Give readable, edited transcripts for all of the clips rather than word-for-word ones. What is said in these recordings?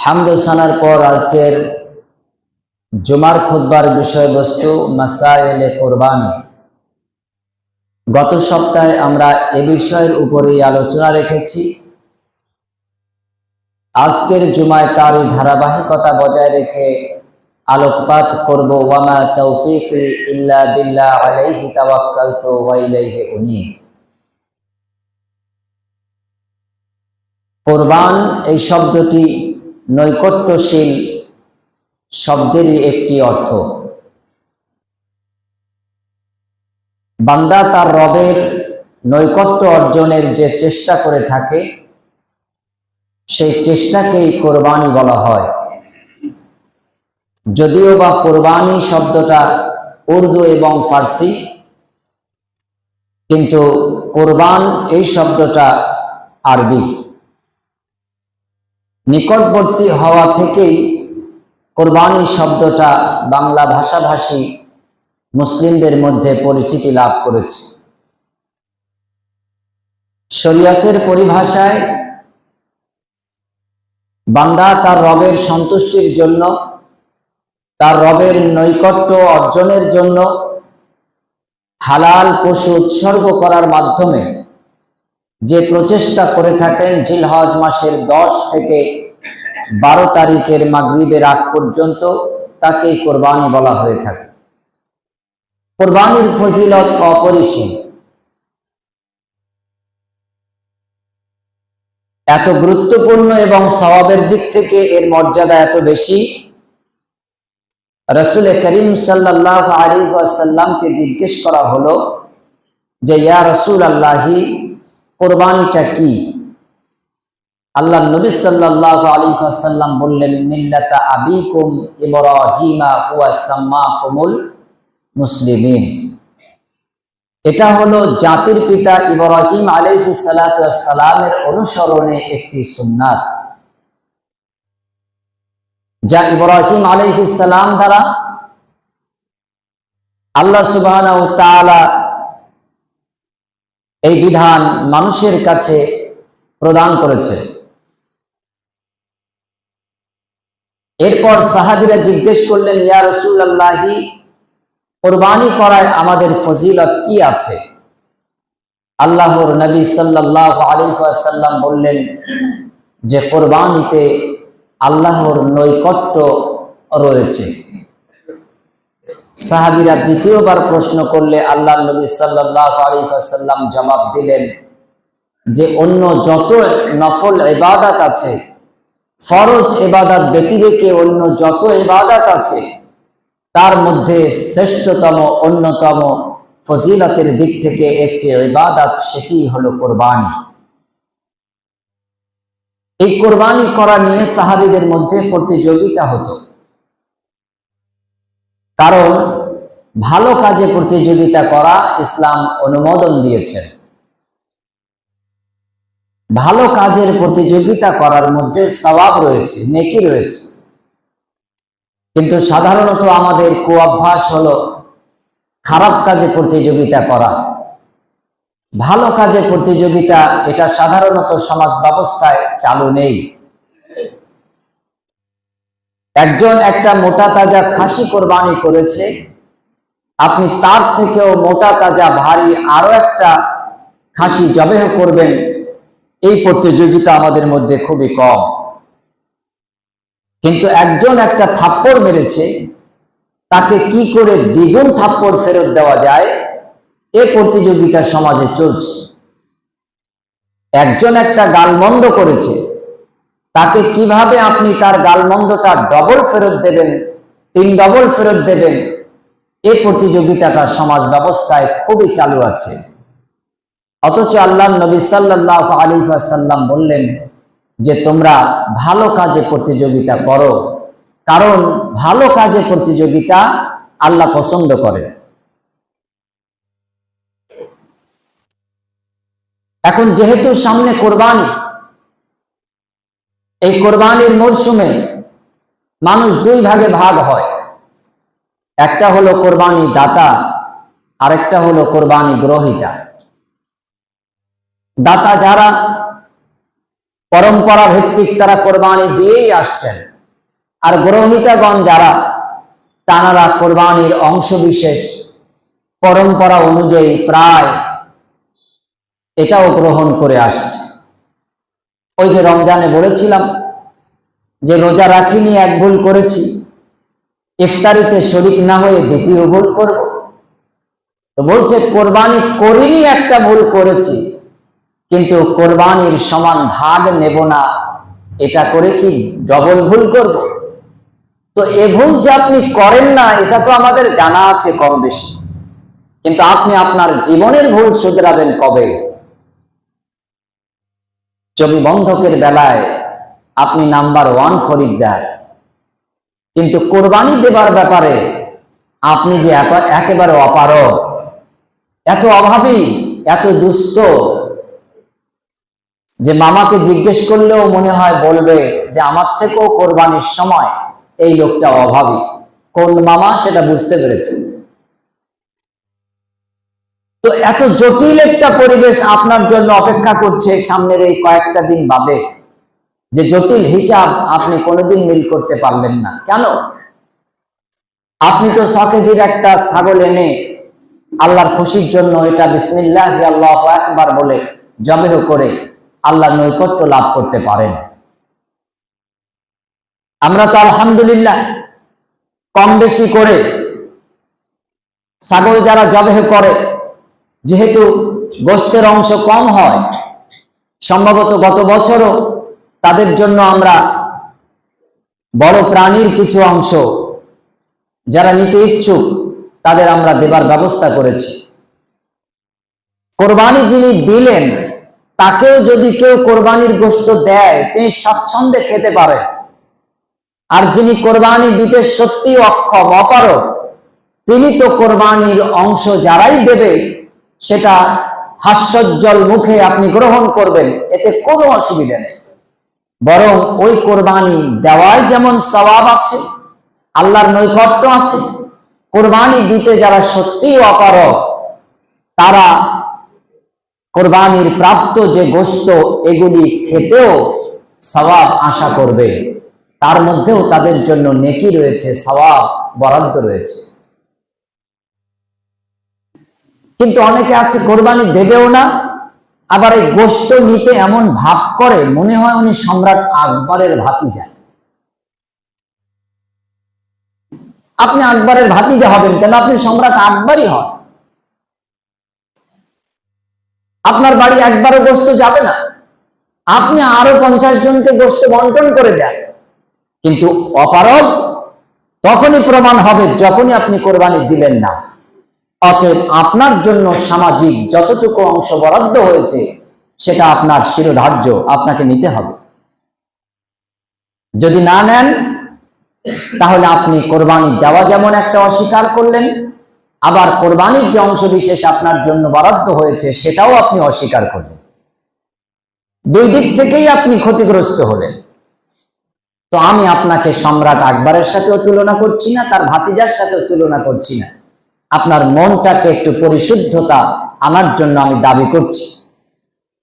হামদ ও সানার পর আজকের জুমার খুতবার বিষয়বস্তু মাসায়েলে কুরবানি। গত সপ্তাহে আমরা এ বিষয়ের উপরেই আলোচনা রেখেছি। আজকের জুমায় তারই ধারাবাহিকতা বজায় রেখে আলোকপাত করব ওয়ামা তৌফিকি ইল্লা বিল্লাহ আলাইহি তাওয়াক্কালতু ওয়া ইলাইহি উনীব। কুরবান এই শব্দটি নৈকট্যশীল শব্দেরই একটি অর্থ। বান্দা তার রবের নৈকট্য অর্জনের যে চেষ্টা করে থাকে সেই চেষ্টাকেই কোরবানি বলা হয়। যদিও বা কোরবানি শব্দটা উর্দু এবং ফার্সি, কিন্তু কোরবান এই শব্দটা আরবি। নিকটবর্তী হওয়া থেকেই কোরবানি শব্দটা বাংলা ভাষাভাষী মুসলিমদের মধ্যে পরিচিতি লাভ করেছে। শরীয়তের পরিভাষায় বান্দা তার রবের সন্তুষ্টির জন্য, তার রবের নৈকট্য অর্জনের জন্য হালাল পশু উৎসর্গ করার মাধ্যমে যে প্রচেষ্টা করে থাকেন, জিলহজ মাসের 10 থেকে 12 তারিখের মাগরিবের আগ পর্যন্ত তাকেই কোরবানি বলা হয়ে থাকে। কোরবানির ফজিলত অপরিসীম। এত গুরুত্বপূর্ণ এবং সওয়াবের দিক থেকে এর মর্যাদা এত বেশি। রাসূল করিম সাল্লাল্লাহু আলাইহি ওয়াসাল্লামকে জিজ্ঞেস করা হলো যে ইয়া রাসূলুল্লাহি, কোরবানিটা কি? আল্লাহ নবী সাল্লাল্লাহু আলাইহি ওয়াসাল্লাম বললেন, মিল্লাতা আবিকুম ইব্রাহিমা ওয়া সাম্মাকুমুল মুসলিমিন। এটা হলো জাতির পিতা ইব্রাহিম আলাইহিস সালাতু ওয়াস সালামের অনুসরণে একটি সুন্নাত, যা ইব্রাহিম আলাইহিস সালাম দ্বারা আল্লাহ সুবহানাহু ওয়া তাআলা এই বিধান মানুষের কাছে প্রদান করেছে। এরপর সাহাবীরা জিজ্ঞেস করলেন, ইয়া রাসূলুল্লাহি, কোরবানি করায় আমাদের ফজিলত কি আছে? আল্লাহর নবী সাল্লাল্লাহু আলাইহি ওয়াসাল্লাম বললেন যে কোরবানিতে আল্লাহর নৈকট্য রয়েছে। সাহাবীরা দ্বিতীয়বার প্রশ্ন করলে আল্লাহ নবী সাল্লাল্লাহু আলাইহি ওয়াসাল্লাম জবাব দিলেন যে অন্য যত নফল ইবাদত আছে, ফরজ ইবাদত ব্যতি রেখে অন্য যত ইবাদত আছে, তার মধ্যে শ্রেষ্ঠতম অন্যতম ফজিলতের দিক থেকে একটি ইবাদত, সেটি হলো কোরবানি। এই কোরবানি করা নিয়ে সাহাবীদের মধ্যে প্রতিযোগিতা হতো, কারণ ভালো কাজে প্রতিযোগিতা করা ইসলাম অনুমোদন দিয়েছে। ভালো কাজের প্রতিযোগিতা করার মধ্যে সওয়াব রয়েছে, নেকি রয়েছে। কিন্তু সাধারণত আমাদের কুঅভ্যাস হলো খারাপ কাজে প্রতিযোগিতা করা। ভালো কাজে প্রতিযোগিতা এটা সাধারণত সমাজ ব্যবস্থায় চালু নেই। একজন একটা মোটা তাজা খাসি কোরবানি করেছে, আপনি তার থেকেও মোটা তাজা ভারী আরো একটা খাসি জবেহ করবেন, এই প্রতিযোগিতা আমাদের মধ্যে খুবই কম। কিন্তু একজন একটা থাপ্পড় মেরেছে, তাকে কি করে দ্বিগুণ থাপ্পড় ফেরত দেওয়া যায়, এ প্রতিযোগিতা সমাজে চলছে। একজন একটা গালমন্দ করেছে, তাকে কিভাবে আপনি তার গালমন্দটা ডবল ফেরত দেবেন, 3 ডবল ফেরত দেবেন, এই প্রতিযোগিতাটা সমাজ ব্যবস্থায় খুবই চালু আছে। অথচ আল্লাহ নবী সাল্লাল্লাহু আলাইহি ওয়াসাল্লাম বললেন যে তোমরা ভালো কাজে প্রতিযোগিতা করো, কারণ ভালো কাজে প্রতিযোগিতা আল্লাহ পছন্দ করে। এখন যেহেতু সামনে কোরবানি, এই কোরবানির মরশুমে মানুষ 2 ভাগে ভাগ হয়। একটা হলো কোরবানি দাতা, আরেকটা হলো কোরবানি গ্রহীতা। দাতা যারা, পরম্পরা ভিত্তিক তারা কোরবানি দিয়েই আসছেন। আর গ্রহীতাগণ যারা, তারা কোরবানির অংশ বিশেষ পরম্পরা অনুযায়ী প্রায় এটাও গ্রহণ করে আসছে। ওই যে রমজানে বলেছিলাম যে রোজা রাখিনি, এক ভুল করেছি, ইফতারিতে শরীক না হয়ে দ্বিতীয় ভুল করব। তো বলছে কোরবানি করিনি, একটা ভুল করেছি, কিন্তু কোরবানির সমান ভাগ নেব না, এটা করে কি ডবল ভুল করব? তো এ ভুল যে আপনি করেন না, এটা তো আমাদের জানা আছে কম বেশি, কিন্তু আপনি আপনার জীবনের ভুল শুধরাবেন কবে? জমি বন্ধকের বেলায় আপনি নাম্বার 1 খরিদ্দার, কিন্তু কোরবানি দেবার ব্যাপারে আপনি যে একেবারে অপারগ, এত অভাবী, এত দুষ্ট যে মামাকে জিজ্ঞেস করলেও মনে হয় বলবে যে আমার থেকেও কোরবানির সময় এই লোকটা অভাবী। কোন মামা সেটা বুঝতে পেরেছে। তো এত জটিল একটা পরিবেশ আপনার জন্য অপেক্ষা করছে সামনের এই কয়েকটা দিন বাদে, যে জটিল হিসাব আপনি কোনোদিন মিল করতে পারলেন না। কেন? আপনি তো 100 কেজির একটা ছাগল এনে আল্লাহর খুশির জন্য এটা বিসমিল্লাহ আল্লাহু আকবার বলে জবেহ করে আল্লাহর নৈকট্য লাভ করতে পারেন। আমরা তো আলহামদুলিল্লাহ কম বেশি করে ছাগল যারা জবেহ করে, যেহেতু গোশতের অংশ কম হয়, সম্ভবত গত বছরও তাদের জন্য আমরা বড় প্রাণীর কিছু অংশ যারা নিতে ইচ্ছুক তাদের আমরা দেবার ব্যবস্থা করেছি। কোরবানি যিনি দিলেন তাকেও যদি কেউ কোরবানির গোশত দেয়, তিনি স্বাচ্ছন্দ্যে খেতে পারেন। আর যিনি কোরবানি দিতে সত্যি অক্ষম, অপারগ, তিনি তো কোরবানির অংশ যারাই দেবে সেটা হাস্যোজ্জ্বল মুখে আপনি গ্রহণ করবেন, এতে কোনো অসুবিধা নেই। বরং ওই কোরবানি দেওয়ায় যেমন সওয়াব আছে, আল্লাহর নৈকট্য আছে, কোরবানি দিতে যারা সত্যিই অপারগ তারা কোরবানির প্রাপ্ত যে গোশত এগুলি খেতেও সওয়াব আশা করবে, তার মধ্যেও তাদের জন্য নেকি রয়েছে, সওয়াব বরাদ্দ রয়েছে। কিন্তু অনেকে আছে কোরবানি দেবেও না, আবার এই গোশত নিতে এমন ভাব করে মনে হয় উনি সম্রাট আকবরের ভাতিজা। আপনি আকবরের ভাতিজা হবেন কেন? আপনি সম্রাট আকবরই হন। আপনার বাড়ি একবারও গোশত যাবে না, আপনি আরো 50 জনকে গোশত বন্টন করে দেন, কিন্তু অপারগ তখনই প্রমাণ হবে যখনই আপনি কোরবানি দিলেন না। অতএব আপনার জন্য সামাজিক যতটুকু অংশ বরাদ্দ হয়েছে সেটা আপনার শিরোধার্য, আপনাকে নিতে হবে। যদি না নেন তাহলে আপনি কোরবানি দেওয়া যেমন একটা অস্বীকার করলেন, আবার কোরবানির যে অংশ বিশেষ আপনার জন্য বরাদ্দ হয়েছে সেটাও আপনি অস্বীকার করলেন। দুই দিক থেকেই আপনি ক্ষতিগ্রস্ত হলেন। তো আমি আপনাকে সম্রাট আকবরের সাথেও তুলনা করছি না, তার ভাতিজার সাথেও তুলনা করছি না। আপনার মনটাকে একটু পরিশুদ্ধতা আনার জন্য আমি দাবি করছি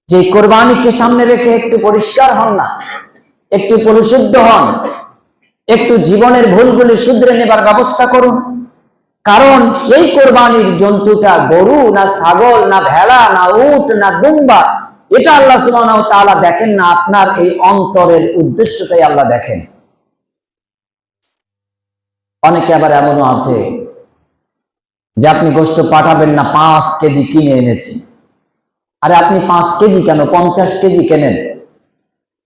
যে কোরবানিকে সামনে রেখে একটু পরিষ্কার হন না, একটু পরিশুদ্ধ হন, একটু জীবনের ভুলগুলি শুধরে নেবার ব্যবস্থা করুন। কারণ এই কোরবানির জন্তুটা গরু না ছাগল না ভেড়া না উট না দুম্বা, এটা আল্লাহ সুবহানাহু ওয়া তাআলা দেখেন না, আপনার এই অন্তরের উদ্দেশ্যটাই আল্লাহ দেখেন। অনেকে আবার এমনও আছে যে আপনি গোশত পাঠাবেন না, 5 কেজি কিনে এনেছি। আরে আপনি 5 কেজি কেন, 50 কেজি কেনেন,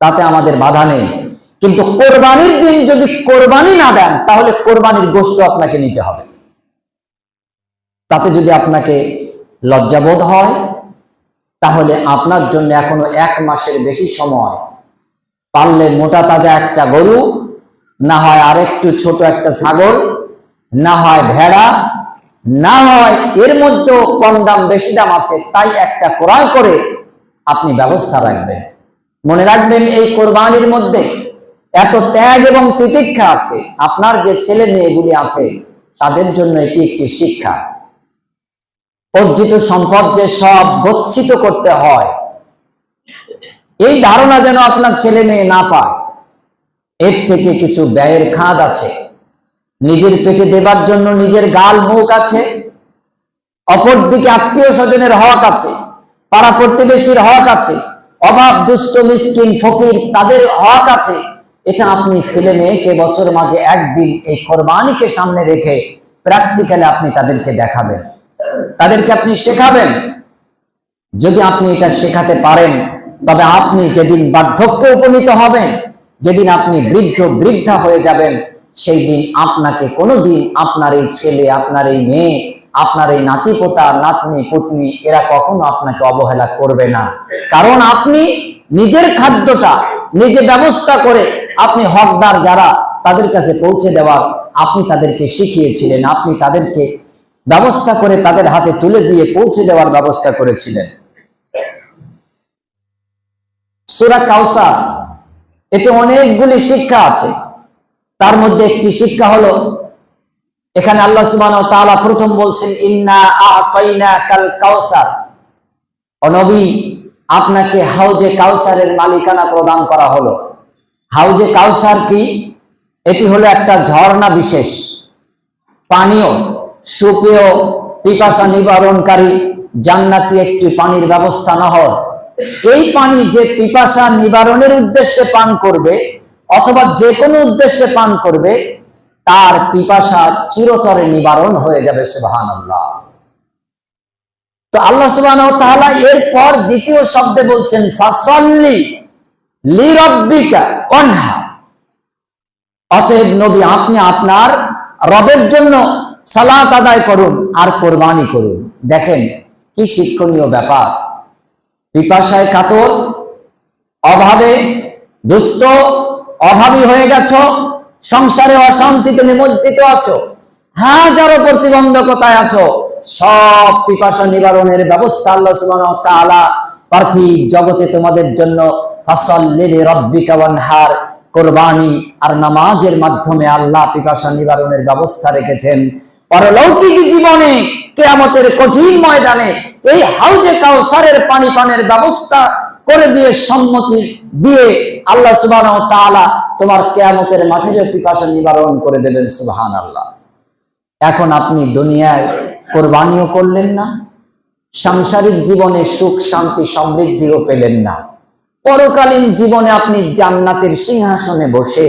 তাতে আমাদের বাধা নেই। কিন্তু কোরবানির দিন যদি কোরবানি না দেন তাহলে কোরবানির গোশত আপনাকে নিতে হবে। তাতে যদি আপনাকে লজ্জাবোধ হয় তাহলে আপনার জন্য এখনো 1 মাসের বেশি সময়, পারলে মোটা তাজা একটা গরু, না হয় আরেকটু ছোট একটা ছাগল, না হয় ভেড়া, না হয় এর মধ্যে কম দাম বেশি দাম আছে তাই একটা ক্রয় করে আপনি ব্যবস্থা রাখবেন। মনে রাখবেন এই কোরবানির মধ্যে এত ত্যাগ এবং তিতিক্ষা আছে। আপনার যে ছেলে মেয়েগুলি আছে তাদের জন্য এটি একটি শিক্ষা। অর্জিত সম্পদ যে সব গচ্ছিত করতে হয় এই ধারণা যেন আপনার ছেলে মেয়ে না পায়। এর থেকে কিছু ব্যয়ের খাত আছে। নিজের পেটে দেবার জন্য নিজের গাল মুখ আছে, অপরদিকে আত্মীয় স্বজনের হক আছে, পাড়া প্রতিবেশীর হক আছে, অভাব দুস্থ মিসকিন ফকির তাদের হক আছে। এটা আপনি ছেলে মেয়েকে বছর মাঝে একদিন এই কোরবানিকে সামনে রেখে প্র্যাকটিক্যালি আপনি তাদেরকে দেখাবেন, তাদেরকে আপনি শেখাবেন। যদি আপনি এটা শেখাতে পারেন, তবে আপনি যেদিন বার্ধক্যে উপনীত হবেন, যেদিন আপনি বৃদ্ধ বৃদ্ধা হয়ে যাবেন, সেই দিন আপনাকে কোনোদিন আপনার এই ছেলে, আপনার এই মেয়ে, আপনার এই নাতি পোতা, নাতনি পুতনি এরা কখনো আপনাকে অবহেলা করবে না। কারণ আপনি নিজের খাদ্যটা নিজে ব্যবস্থা করে আপনি হকদার যারা তাদের কাছে পৌঁছে দেওয়ার আপনি তাদেরকে শিখিয়েছিলেন, আপনি তাদেরকে ব্যবস্থা করে তাদের হাতে তুলে দিয়ে পৌঁছে দেওয়ার ব্যবস্থা করেছিলেন। সূরা কাউসার, এতে অনেকগুলি শিক্ষা আছে। তার মধ্যে একটি শিক্ষা হলো, এখানে আল্লাহ সুবহানাহু ওয়া তাআলা প্রথম বলছেন ইন্না আ'তাইনাকাল কাউসার, ও নবী আপনাকে হাউজে কাউসারের মালিকানা প্রদান করা হলো। হাউজে কাউসার কি? এটি হলো একটা ঝর্ণা বিশেষ পানীয়, সুপেয়, পিপাসা নিবারণকারী জান্নাতি একটি পানির ব্যবস্থা নহর। এই পানি যে পিপাসা নিবারণের উদ্দেশ্যে পান করবে অথবা যে কোনো উদ্দেশ্যে পান করবে, তার পিপাসা চিরতরে নিবারণ হয়ে যাবে। সুবহানাল্লাহ। তো আল্লাহ সুবহানাহু ওয়া তাআলা এরপর দ্বিতীয় শব্দে বলছেন ফাসাল্লি লিরাব্বিকা ওয়ানহা, অতএব নবী আপনি আপনার রবের জন্য সালাত আদায় করুন আর কোরবানি করুন। দেখেন কি শিক্ষণীয় ব্যাপার। পিপাসায় কাতর, অভাবে দুস্থ, অভাবী হয়ে গেছো, সংসারে অশান্তিতে নিমজ্জিত আছো, হাজারো প্রতিবন্ধকতায় আছো, সব পিপাসা নিবারণের ব্যবস্থা আল্লাহ সুবহানাহু ওয়া তাআলা পার্থিব জগতে তোমাদের জন্য ফাসাল্লি লিরাব্বিকা ওয়ানহার, কোরবানি আর নামাজের মাধ্যমে আল্লাহ পিপাসা নিবারণের ব্যবস্থা রেখেছেন। পরলৌকিক জীবনে কিয়ামতের কঠিন ময়দানে এই হাউজে কাউসারের পানি পানের ব্যবস্থা করে দিয়ে সম্মতি দিয়ে আল্লাহ সুবহানাহু ওয়া তাআলা তোমার কিয়ামতের মাঠের পিপাসা নিবারণ করে দেবেন। সুবহানাল্লাহ। এখন আপনি দুনিয়ায় কোরবানিও করলেন না, সাংসারিক জীবনে সুখ শান্তি সমৃদ্ধিও পেলেন না, পরকালীন জীবনে আপনি জান্নাতের সিংহাসনে বসে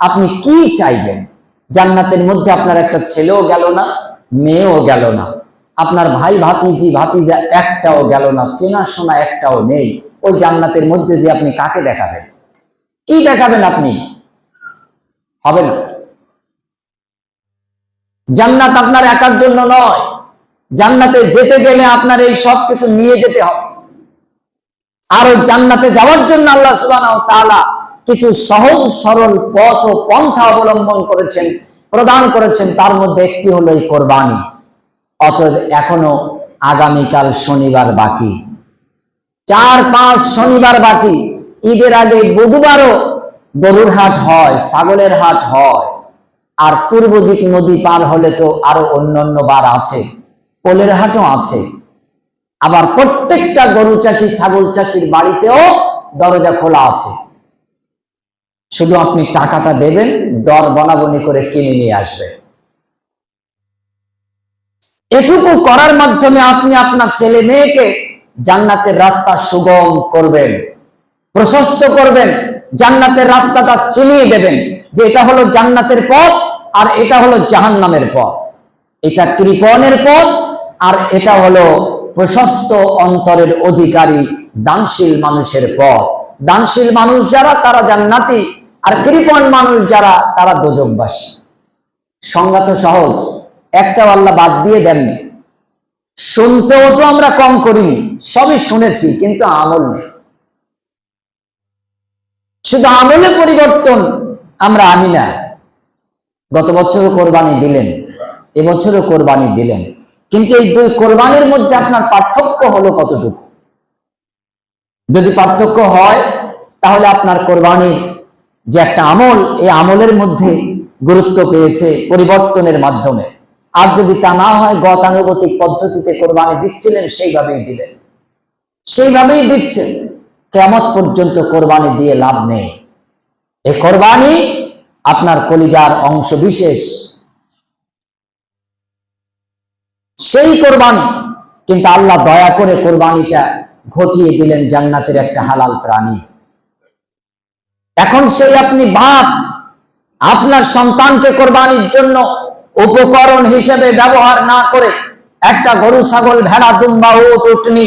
আপনি কি চাইবেন? জান্নাতের মধ্যে আপনার একটা ছেলেও গেল না, মেয়েও গেল না, আপনার ভাই ভাতিজি ভাতিজা একটাও গেল না, চেনাশোনা একটাও নেই। ওই জান্নাতের মধ্যে যে আপনি কাকে দেখাবেন? কি দেখাবেন আপনি? হবে না। জান্নাত আপনার একার জন্য নয়। জান্নাতে যেতে গেলে আপনার এই সব কিছু নিয়ে যেতে হবে। আর ওই জান্নাতে যাওয়ার জন্য আল্লাহ সুবহানাহু ওয়া তাআলা কিছু সহজ সরল পথ ও পন্থা অবলম্বন করেছেন, প্রদান করেছেন। তার মধ্যে একটি হলো এই কোরবানি। অতএব এখনো আগামীকাল শনিবার বাকি, 4-5 শনিবার বাকি। ঈদের আগে বুধবারও গরুর হাট হয়, ছাগলের হাট হয়। আর পূর্ব দিক নদী পার হলে তো আরো অন্যান্য বার আছে, কোলের হাটও আছে। আবার প্রত্যেকটা গরু চাষি ছাগল চাষির বাড়িতেও দরজা খোলা আছে। শুধু আপনি টাকাটা দেবেন, দর বনাবনি করে কিনে নিয়ে আসবেন। এটুকু করার মাধ্যমে আপনি আপনার ছেলে মেয়েকে জান্নাতের রাস্তা সুগম করবেন, প্রশস্ত করবেন, জান্নাতের রাস্তাটা চিনিয়ে দেবেন যে এটা হলো জান্নাতের পথ আর এটা হলো জাহান্নামের পথ, এটা কৃপণের পথ আর এটা হলো প্রশস্ত অন্তরের অধিকারী দানশীল মানুষের পথ। দানশীল মানুষ যারা তারা জান্নাতি, আর কৃপণ মানুষ যারা তারা দোজখবাসী। সংজ্ঞা তো সহজ, একটাও আল্লাহ বাদ দিয়ে দেননি। শুনতেও তো আমরা কম করিনি, সবই শুনেছি, কিন্তু আমল নেই। শুধু আমলে পরিবর্তন আমরা আনি না। গত বছরও কোরবানি দিলেন, এবছরও কোরবানি দিলেন, কিন্তু এই দুই কোরবানির মধ্যে আপনার পার্থক্য হলো কতটুকু? যদি পার্থক্য হয় তাহলে আপনার কোরবানির যে একটা আমল, এই আমলের মধ্যে গুরুত্ব পেয়েছে পরিবর্তনের মাধ্যমে। আর যদি তা না হয়, গতানুগতিক পদ্ধতিতে কোরবানি দিচ্ছিলেন, সেইভাবেই দিলেন, সেইভাবেই দিচ্ছেন। কিয়ামত পর্যন্ত কোরবানি দিয়ে লাভ নেই। এই কোরবানি আপনার কলিজার অংশ বিশেষ, সেই কোরবানি, কিন্তু আল্লাহ দয়া করে কোরবানিটা ঘটিয়ে দিলেন জান্নাতের একটা হালাল প্রাণী। এখন সেই আপনি বাপ আপনার সন্তানকে কোরবানির জন্য উপকরণ হিসেবে ব্যবহার না করে একটা গরু, ছাগল, ভেড়া, দুম্বা, উট, উটনি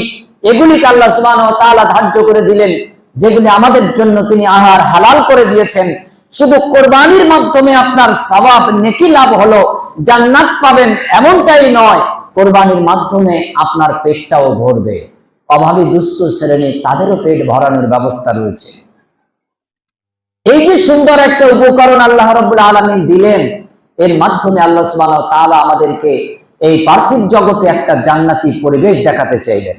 এগুলিকে আল্লাহ সুবহানাহু ওয়া তাআলা ধার্য করে দিলেন, যেগুলি আমাদের জন্য তিনি আহার হালাল করে দিয়েছেন। শুধু কোরবানির মাধ্যমে আপনার সওয়াব নেকি লাভ হলো, জান্নাত পাবেন এমনটাই নয়, কোরবানির মাধ্যমে আপনার পেটটাও ভরবে। অভাবী দুস্থ শ্রেণী তাদেরও পেট ভরানোর ব্যবস্থা রয়েছে। এই যে সুন্দর একটা উপকরণ আল্লাহ রাব্বুল আলামিন দিলেন, এর মাধ্যমে আল্লাহ সুবহানাহু ওয়া তাআলা আমাদেরকে এই পার্থিব জগতে একটা জান্নাতি পরিবেশ দেখাতে চাইলেন।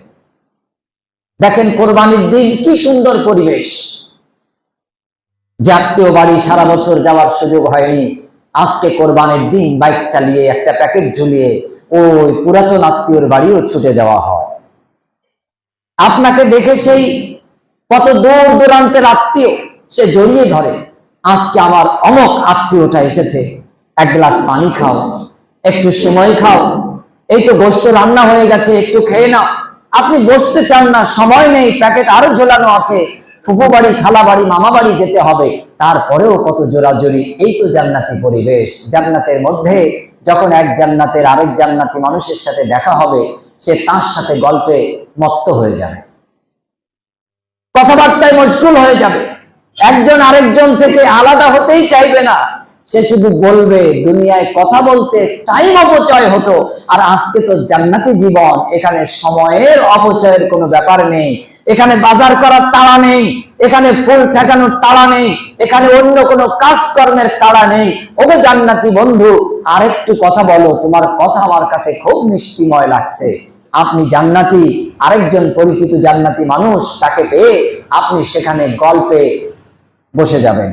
দেখেন কোরবানির দিন কি সুন্দর পরিবেশ। যে আত্মীয় বাড়ি সারা বছর যাওয়ার সুযোগ হয়নি, আজকে কোরবানির দিন বাইক চালিয়ে একটা প্যাকেট ঝুলিয়ে ওই পুরাতন আত্মীয়র বাড়িও ছুটে যাওয়া হয়। আপনাকে দেখে সেই কত দূর দূরান্তের আত্মীয় সে জড়িয়ে ধরে, আজকে আমার অমুক আত্মীয়টা এসেছে, এক গ্লাস পানি খাও, একটু সময় খাও, এই তো গোশত রান্না হয়ে গেছে, একটু খেয়ে নাও। আপনি বসতে চান না, সময় নেই, প্যাকেট আরো ঝোলানো আছে, ফুফু বাড়ি, খালা বাড়ি, মামা বাড়ি যেতে হবে, তারপরেও কত জোরাজোরি। এই তো জান্নাতি পরিবেশ। জান্নাতের মধ্যে যখন এক জান্নাতের আরেক জান্নাতি মানুষের সাথে দেখা হবে, সে তার সাথে গল্পে মত্ত হয়ে যাবে, কথাবার্তায় মশগুল হয়ে যাবে, একজন আরেকজন থেকে আলাদা হতেই চাইবে না। সে শুধু বলবে, দুনিয়ায় কথা বলতে টাইম অপচয় হতো, আর আজকে তো জান্নাতি জীবন, এখানে সময়ের অপচয়ের কোনো ব্যাপার নেই, এখানে বাজার করার তাড়া নেই, এখানে ফুল ঠেকানোর তাড়া নেই, এখানে অন্য কোনো কাজকর্মের তাড়া নেই। ওগো জান্নাতি বন্ধু, আরেকটু কথা বলো, তোমার কথা আমার কাছে খুব মিষ্টিময় লাগছে। আপনি জান্নাতি, আরেকজন পরিচিত জান্নাতি মানুষ, তাকে পেয়ে আপনি সেখানে গল্পে বসে যাবেন।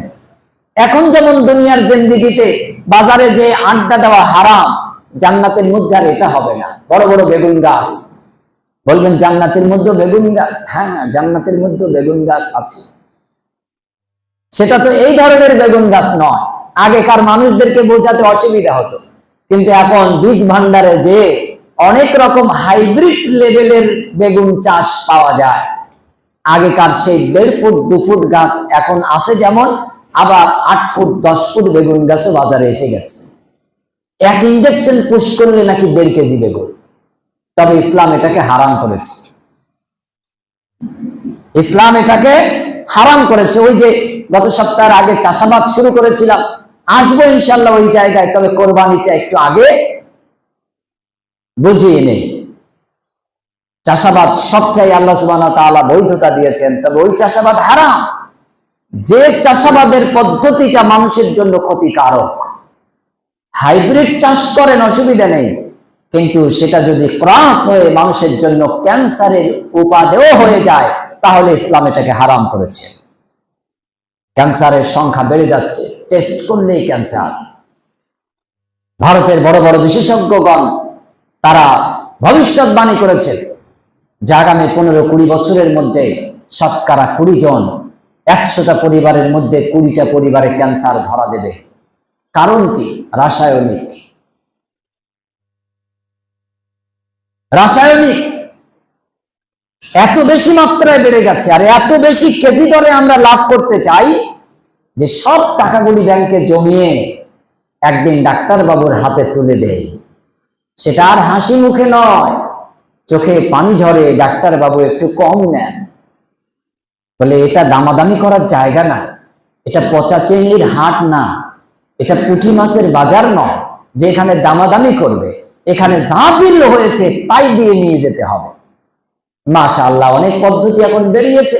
এখন যেমন দুনিয়ার জিন্দেগিতে বাজারে যে আড্ডা দেওয়া হারাম, জান্নাতের মধ্যে আর এটা হবে না। বড় বড় বেগুন গাছ, বলবেন জান্নাতের মধ্যে বেগুন গাছ? হ্যাঁ, জান্নাতের মধ্যে বেগুন গাছ আছে, সেটা তো এই ধরনের বেগুন গাছ নয়। আগেকার মানুষদেরকে বোঝাতে অসুবিধা হতো, কিন্তু এখন বীজ ভান্ডারে যে অনেক রকম হাইব্রিড লেভেলের বেগুন চাষ পাওয়া যায়। আগেকার সেই 1.5 ফুট 2 ফুট গাছ এখন আছে যেমন, আবার 8 ফুট 10 ফুট বেগুন গাছও বাজারে এসে গেছে। এক ইঞ্জেকশন পুশ করলে নাকি 1.5 কেজি বেগুন। তবে ইসলাম এটাকে হারাম করেছে, ইসলাম এটাকে হারাম করেছে। ওই যে গত সপ্তাহের আগে চাষাবাদ শুরু করেছিলাম, আসবো ইনশাল্লাহ ওই জায়গায়, তবে কোরবানিটা একটু আগে বুঝিয়ে নেই। চাষাবাদ সবটাই আল্লাহ সুবহানাহু ওয়া তাআলা বৈধতা দিয়েছেন, তবে ওই চাষাবাদ হারাম যে চাষাবাদের পদ্ধতিটা মানুষের জন্য ক্ষতিকারক। হাইব্রিড চাষ করেন, অসুবিধা নেই, কিন্তু সেটা যদি ক্রস হয়ে মানুষের জন্য ক্যান্সারের উপাদেয় হয়ে যায়, তাহলে ইসলাম এটাকে হারাম করেছে। ক্যান্সারের সংখ্যা বেড়ে যাচ্ছে, টেস্ট করলেই ক্যান্সার। ভারতের বড় বড় বিশেষজ্ঞগণ তারা ভবিষ্যৎবাণী করেছে যে আগামী 15-20 বছরের মধ্যে শতকরা 20 জন, 100টা পরিবারের মধ্যে 20টা পরিবারে ক্যান্সার ধরা দেবে। কারণ কি? রাসায়নিক এত বেশি মাত্রায় বেড়ে গেছে, আর এত বেশি কেজি দরে আমরা লাভ করতে চাই যে সব টাকাগুলি ব্যাংকে জমিয়ে একদিন ডাক্তার বাবুর হাতে তুলে দেয়। সেটা আর হাসি মুখে নয়, চোখে পানি ঝরে, ডাক্তার বাবু একটু কম নেন, বলে এটা দামাদামি করার জায়গা না, এটা পচা চিংড়ির হাট না, এটা পুঁটি মাছের বাজার নয় যে এখানে দামাদামি করবে, এখানে যা বিল হয়েছে তাই দিয়ে নিয়ে যেতে হবে। মাশাআল্লাহ, অনেক পদ্ধতি এখন বেরিয়েছে,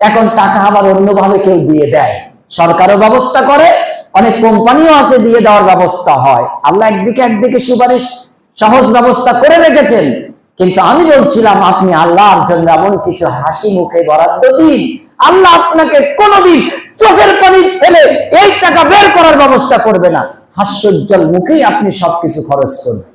এখন টাকা আবার অন্যভাবে কেউ দিয়ে দেয়, সরকারও ব্যবস্থা করে, অনেক কোম্পানিও আছে দিয়ে দেওয়ার ব্যবস্থা হয়। আল্লাহ একদিকে সুপারিশ সহজ ব্যবস্থা করে রেখেছেন, কিন্তু আমি বলছিলাম আপনি আল্লাহর জন্য এমন কিছু হাসি মুখে বরাদ্দ দিন, আল্লাহ আপনাকে কোনোদিন চোখের পানি ফেলে এই টাকা বের করার ব্যবস্থা করবে না, হাস্যোজ্জ্বল মুখেই আপনি সবকিছু খরচ করবেন।